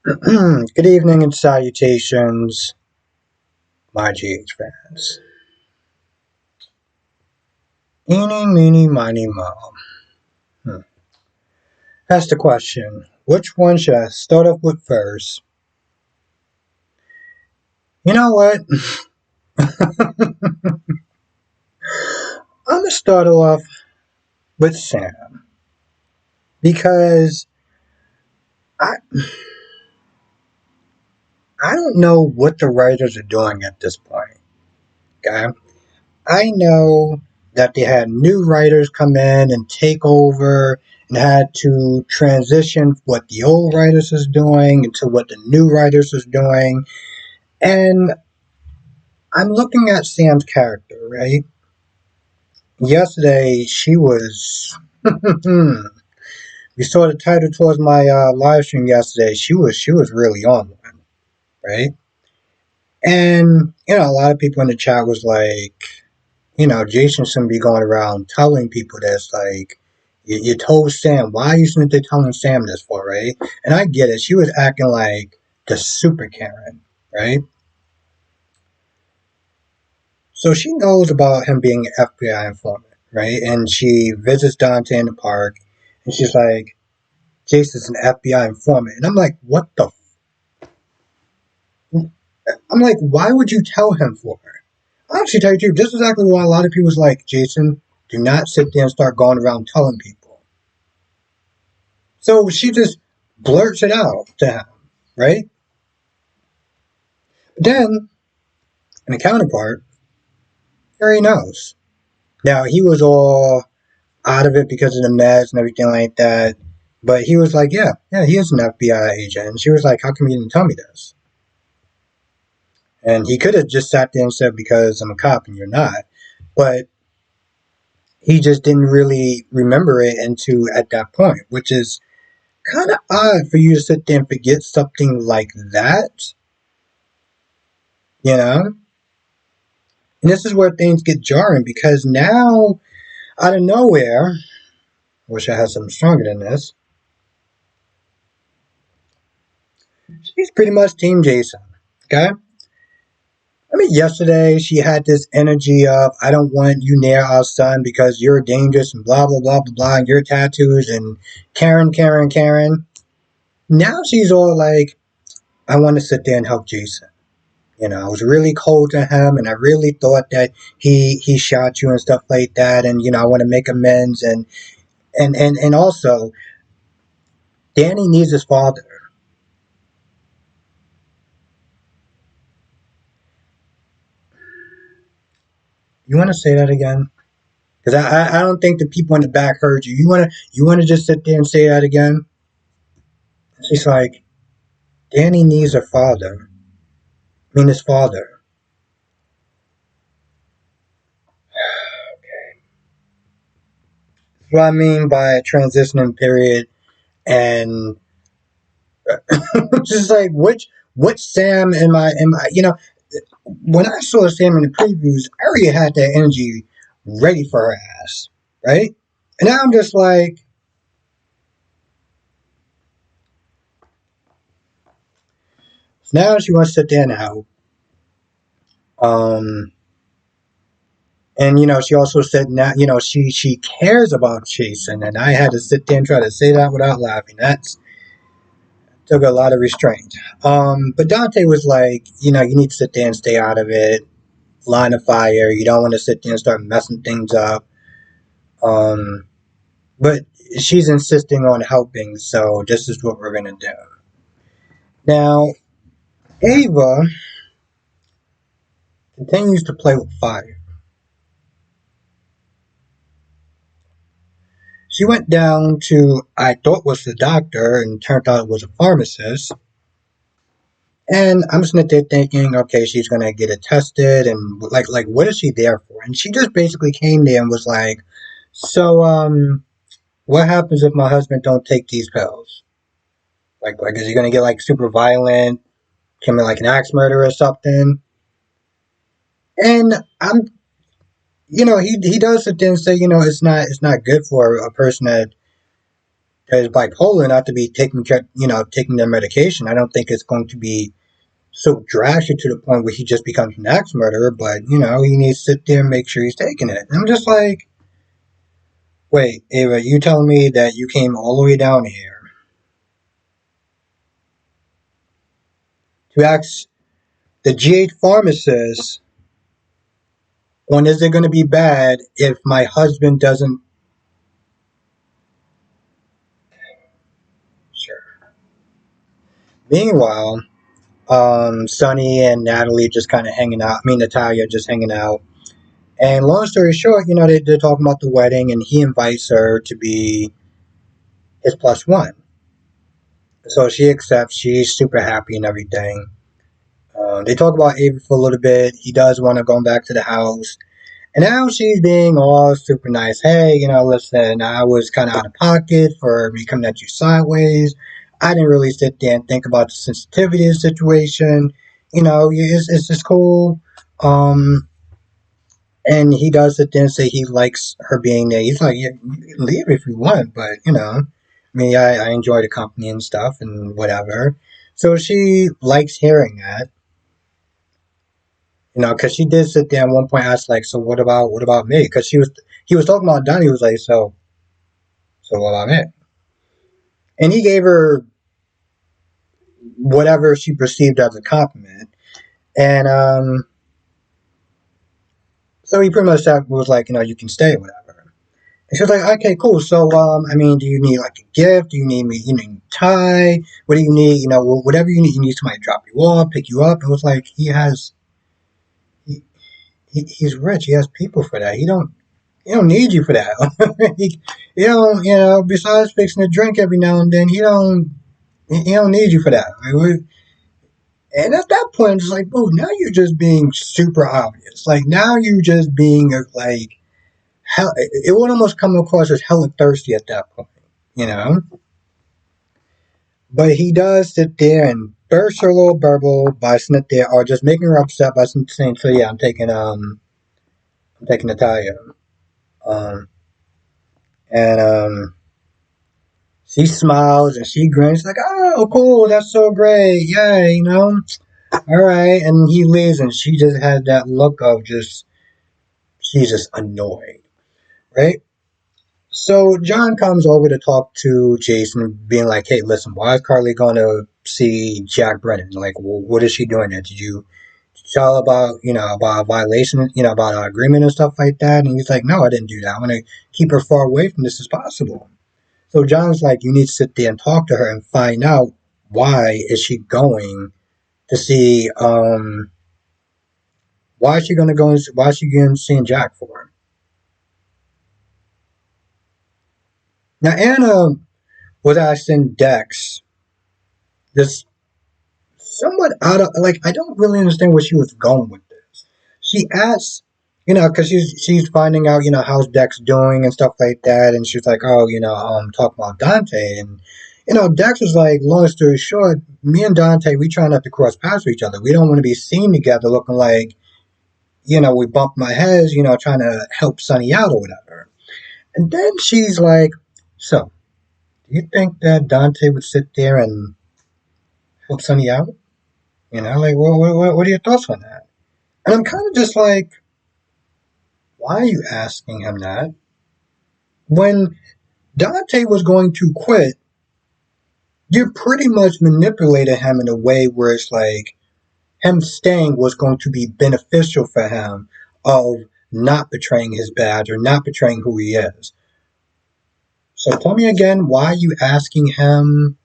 Good evening and salutations, my GH fans. Eeny, meeny, miny, mo. Hmm. That's the question. Which one should I start off with first? You know what? I'm gonna start off with Sam because I I don't know what the writers are doing at this point. Okay, I know that they had new writers come in and take over and had to transition what the old writers is doing into what the new writers is doing. And I'm looking at Sam's character, right? Yesterday, she was. You saw the title towards my live stream yesterday. She was really on one, right? And a lot of people in the chat was like, Jason shouldn't be going around telling people this. Like, you told Sam, why are you sitting there telling Sam this for, right? And I get it. She was acting like the super Karen, right? So she knows about him being an FBI informant, right? And she visits Dante in the park, and she's like, Jason's an FBI informant. And I'm like, what the? I'm like, why would you tell him for? Honestly, tell you the truth, this is exactly why a lot of people was like, Jason, do not sit there and start going around telling people. So she just blurts it out to him, right? But then, in the counterpart, Harry knows. Now, he was all out of it because of the meds and everything like that. But he was like, yeah, he is an FBI agent. And she was like, how come you didn't tell me this? And he could have just sat there and said, because I'm a cop and you're not. But he just didn't really remember it until at that point, which is kind of odd for you to sit there and forget something like that, you know? And this is where things get jarring because now, out of nowhere, I wish I had something stronger than this, she's pretty much Team Jason, okay? I mean, yesterday she had this energy of, I don't want you near our son because you're dangerous and blah, blah, blah, blah, blah, and your tattoos and Karen, Karen, Karen. Now she's all like, I want to sit there and help Jason. I was really cold to him and I really thought that he shot you and stuff like that. And, I want to make amends. And also, Danny needs his father. You want to say that again? Because I don't think the people in the back heard you. You want to just sit there and say that again? She's like, Danny needs her father. I mean, his father. That's what I mean by a transitioning period. And just like, which Sam am I, when I saw Sam in the previews, I already had that energy ready for her ass, right? And now I'm just like, now she wants to sit there now. Um, and she also said now, she cares about Jason, and I had to sit there and try to say that without laughing. That's took a lot of restraint. But Dante was like, you need to sit there and stay out of it. Line of fire. You don't want to sit there and start messing things up. Um, but she's insisting on helping, so this is what we're gonna do. Now, Ava continues to play with fire. She went down to I thought was the doctor and turned out it was a pharmacist. And I'm sitting there thinking, okay, she's gonna get it tested and like what is she there for? And she just basically came there and was like, so what happens if my husband don't take these pills? Like is he gonna get like super violent, commit like an axe murder or something? And I'm he does sit there and say, it's not good for a person is bipolar, not to be taking care, taking their medication. I don't think it's going to be so drastic to the point where he just becomes an axe murderer, but he needs to sit there and make sure he's taking it. And I'm just like, wait, Ava, you telling me that you came all the way down here to ask the GH pharmacist when is it going to be bad if my husband doesn't? Sure. Meanwhile, Sonny and Natalie just kind of hanging out. I mean, Natalia just hanging out. And long story short, they're talking about the wedding, and he invites her to be his plus one. So she accepts. She's super happy and everything. They talk about Avery for a little bit. He does want to go back to the house. And now she's being all super nice. Hey, listen, I was kind of out of pocket for me coming at you sideways. I didn't really sit there and think about the sensitivity of the situation. It's just cool. Um, and he does sit there and say he likes her being there. He's like, yeah, you can leave if you want, but I mean, I enjoy the company and stuff and whatever. So she likes hearing that. Because she did sit there at one point, ask like, so what about me? Because he was talking about Donnie. He was like, so what about me? And he gave her whatever she perceived as a compliment, and so he pretty much was like, you can stay, whatever. And she was like, okay, cool. So I mean, do you need like a gift? Do you need me? You need a tie? What do you need? Whatever you need. You need somebody to drop you off, pick you up. It was like he, he's rich. He has people for that. He don't need you for that. he don't, besides fixing a drink every now and then, he don't need you for that. And at that point, it's like, boo, now you're just being super obvious. Like, now you're just being, like, hell, it would almost come across as hella thirsty at that point, you know? But he does sit there and burst her little bubble by sitting there, or just making her upset by saying, so yeah, I'm taking Natalia. Um, and she smiles and she grins like, "Oh, cool, that's so great, yay. All right." And he leaves, and she just has that look of she's just annoyed, right? So John comes over to talk to Jason, being like, "Hey, listen, why is Carly going to see Jack Brennan? Like, well, what is she doing there? Did you tell about about a violation, about our agreement and stuff like that?" And he's like, "No, I didn't do that. I want to keep her far away from this as possible." So John's like, you need to sit there and talk to her and find out why is she going to see why is she going to go and why is she going to see Jack for? Now Anna was asking Dex this somewhat out of like I don't really understand where she was going with this. She asked, because she's finding out, how's Dex doing and stuff like that, and she's like, oh, talking about Dante, and Dex was like, long story short, me and Dante, we try not to cross paths with each other. We don't want to be seen together looking like, we bump my heads, trying to help Sonny out or whatever. And then she's like, so, do you think that Dante would sit there and help Sonny out? Like, what are your thoughts on that? And I'm kind of just like, why are you asking him that? When Dante was going to quit, you pretty much manipulated him in a way where it's like him staying was going to be beneficial for him of not betraying his badge or not betraying who he is. So tell me again, why are you asking him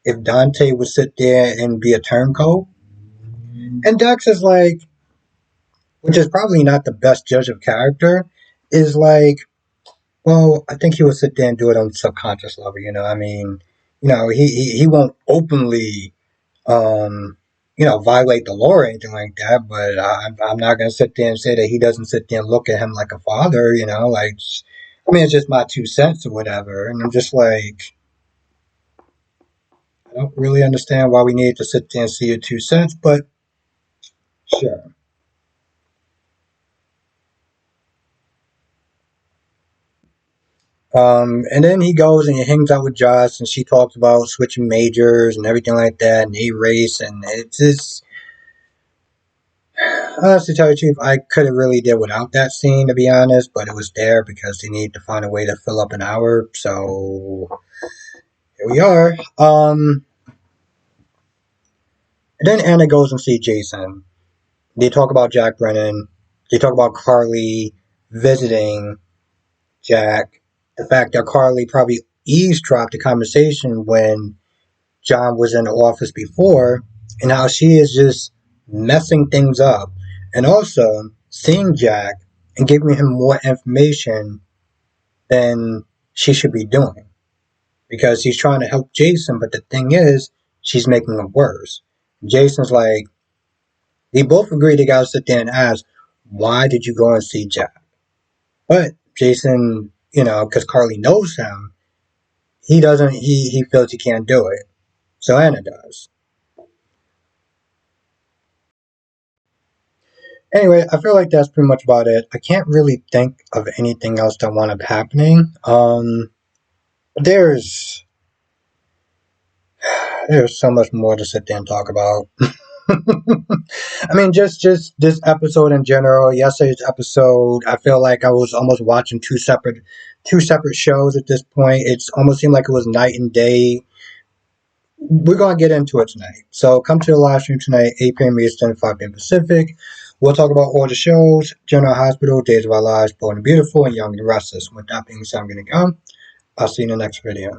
if Dante would sit there and be a turncoat? And Dex is like, which is probably not the best judge of character, is like, well, I think he would sit there and do it on subconscious level. I mean, he won't openly, um, violate the law or anything like that. But I'm not going to sit there and say that he doesn't sit there and look at him like a father. Like, I mean, it's just my 2 cents or whatever. And I'm just like, I don't really understand why we need to sit there and see your 2 cents, but sure. And then he goes and he hangs out with Joss, and she talks about switching majors and everything like that, and they race, and it's just, honestly, to tell you the truth, I could have really did without that scene, to be honest, but it was there because they needed to find a way to fill up an hour, so here we are. And then Anna goes and sees Jason. They talk about Jack Brennan. They talk about Carly visiting Jack. The fact that Carly probably eavesdropped the conversation when John was in the office before, and how she is just messing things up. And also seeing Jack and giving him more information than she should be doing. Because he's trying to help Jason, but the thing is, she's making it worse. Jason's like, they both agree they gotta sit there and ask, why did you go and see Jack? But Jason, because Carly knows him, he doesn't, he feels he can't do it. So Anna does. Anyway, I feel like that's pretty much about it. I can't really think of anything else that wound up happening. There's there's so much more to sit there and talk about. I mean, just this episode in general. Yesterday's episode, I feel like I was almost watching two separate shows at this point. It's almost seemed like it was night and day. We're gonna get into it tonight. So come to the live stream tonight, 8 p.m. Eastern, 5 p.m. Pacific. We'll talk about all the shows: General Hospital, Days of Our Lives, Bold and Beautiful, and Young and Restless. With that being said, I'm gonna go. I'll see you in the next video.